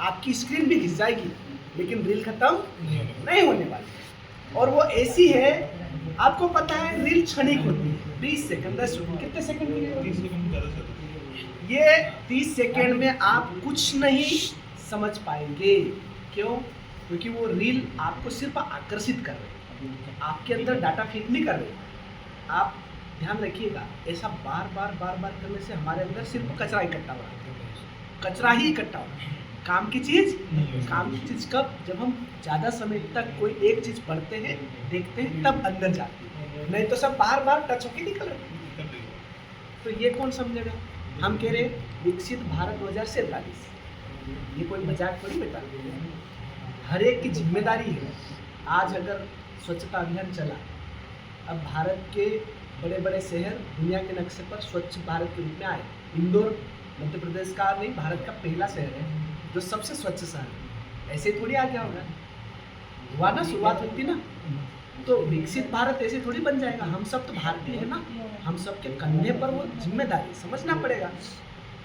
आपकी स्क्रीन भी घिस जाएगी लेकिन रील खत्म नहीं होने वाली है। और वो ऐसी है, आपको पता है रील क्षणिक होती है, 20 सेकंड 10 सेकंड, कितने सेकंड की रील होती है? ये 30 सेकंड में आप कुछ नहीं समझ पाएंगे। क्यों? क्योंकि वो रील आपको सिर्फ आकर्षित कर रही है, आपके अंदर डाटा फीड नहीं कर रही। आप ध्यान रखिएगा, ऐसा बार बार करने से हमारे अंदर सिर्फ कचरा इकट्ठा हो रहा है, कचरा ही इकट्ठा हो रहा है। काम की चीज़ कब? जब हम ज़्यादा समय तक कोई एक चीज़ पढ़ते हैं, देखते हैं, तब अंदर जाती है, नहीं तो सब बार टच होके निकल रहे। तो ये कौन समझेगा? हम कह रहे विकसित भारत 2047, ये कोई मजाक थोड़ी बेटा, हर एक की जिम्मेदारी है। आज अगर स्वच्छता अभियान चला, अब भारत के बड़े बड़े शहर दुनिया के नक्शे पर स्वच्छ भारत के रूप में आए। इंदौर मध्य प्रदेश का नहीं, भारत का पहला शहर है जो सबसे स्वच्छ शहर है। ऐसे थोड़ी आ गया होगा, हुआ ना, शुरुआत होती ना। तो विकसित भारत ऐसे थोड़ी बन जाएगा। हम सब तो भारतीय है ना, हम सब के कंधे पर वो जिम्मेदारी समझना पड़ेगा,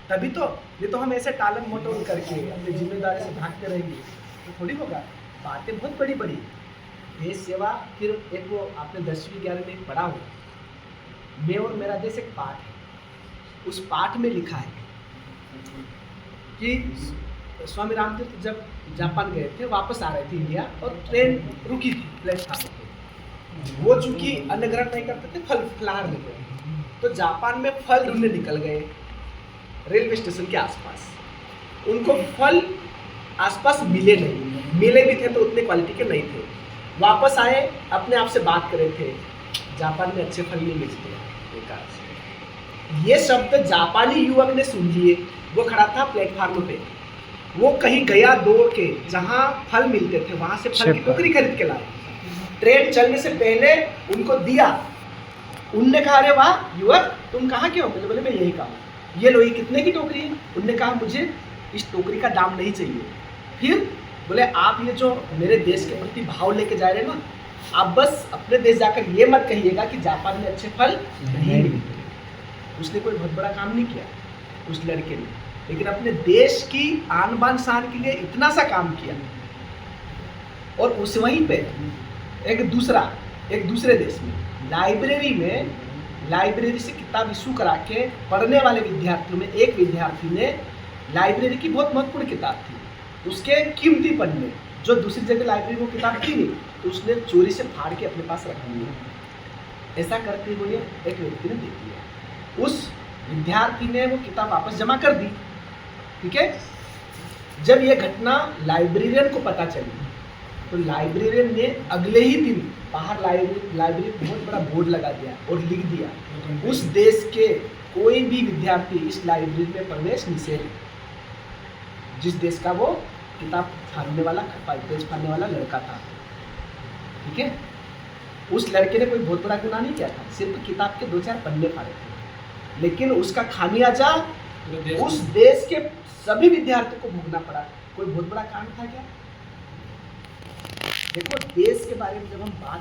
तभी तो। ये तो हम ऐसे टालम मटोल करके अपनी जिम्मेदारी से भागते रहेंगे तो थोड़ी होगा। बातें बहुत बड़ी बड़ी, देश सेवा, फिर एक वो आपने 10वीं 11वीं में पढ़ा हो, मैं और मेरा देश एक पाठ है। उस पाठ में लिखा है कि स्वामी रामतीर्थ जब जापान गए थे, वापस आ रहे थे इंडिया, और ट्रेन रुकी थी प्लेटफार्म पे। वो चूंकि अन्न ग्रहण नहीं करते थे, फलाहार लेते थे, तो जापान में फल ढूंढने निकल गए रेलवे स्टेशन के आसपास। उनको फल आसपास मिले नहीं, मिले भी थे तो उतने क्वालिटी के नहीं थे। वापस आए, अपने आप से बात कर रहे थे, जापान में अच्छे फल नहीं मिलते। ये शब्द जापानी युवक ने सुन लिए। वो खड़ा था प्लेटफार्म पे, वो कहीं गया दौड़ के, जहाँ फल मिलते थे वहां से फल की टोकरी खरीद के लाया। ट्रेन चलने से पहले उनको दिया। उनने कहा, अरे वाह युवक, तुम कहाँ के हो? बोले मैं यही कहा। ये लो, ये कितने की टोकरी है? उनने कहा, मुझे इस टोकरी का दाम नहीं चाहिए। फिर बोले, आप ये जो मेरे देश के प्रति भाव लेके जा रहे हैं ना, आप बस अपने देश जाकर ये मत कहिएगा कि जापान में अच्छे फल नहीं मिलते। उसने कोई बहुत बड़ा काम नहीं किया उस लड़के ने, लेकिन अपने देश की आन बान शान के लिए इतना सा काम किया। और उस वहीं पे एक दूसरे देश में लाइब्रेरी से किताब इशू करा के पढ़ने वाले विद्यार्थियों में एक विद्यार्थी ने, लाइब्रेरी की बहुत महत्वपूर्ण किताब थी, उसके कीमती पन्ने जो दूसरी जगह लाइब्रेरी में किताब थी नहीं, तो उसने चोरी से फाड़ के अपने पास रख लिया। ऐसा करते हुए एक व्यक्ति ने देख लिया। उस विद्यार्थी ने वो किताब वापस जमा कर दी। ठीक है, जब ये घटना लाइब्रेरियन को पता चली, तो लाइब्रेरियन ने अगले ही दिन बाहर लाइब्रेरी बहुत बड़ा बोर्ड लगा दिया और लिख दिया, उस देश के कोई भी विद्यार्थी इस लाइब्रेरी में प्रवेश निषेध। जिस देश का वो किताब फाड़ने वाला, पेज फाड़ने वाला लड़का था। ठीक है, उस लड़के ने कोई बहुत बड़ा गुनाह नहीं किया था, सिर्फ किताब के 2-4 पन्ने फाड़े थे, लेकिन उसका खामियाजा उस देश के सभी विद्यार्थियों को भोगना पड़ा। कोई बहुत बड़ा काम था क्या? देखो, देश के बारे में जब हम बात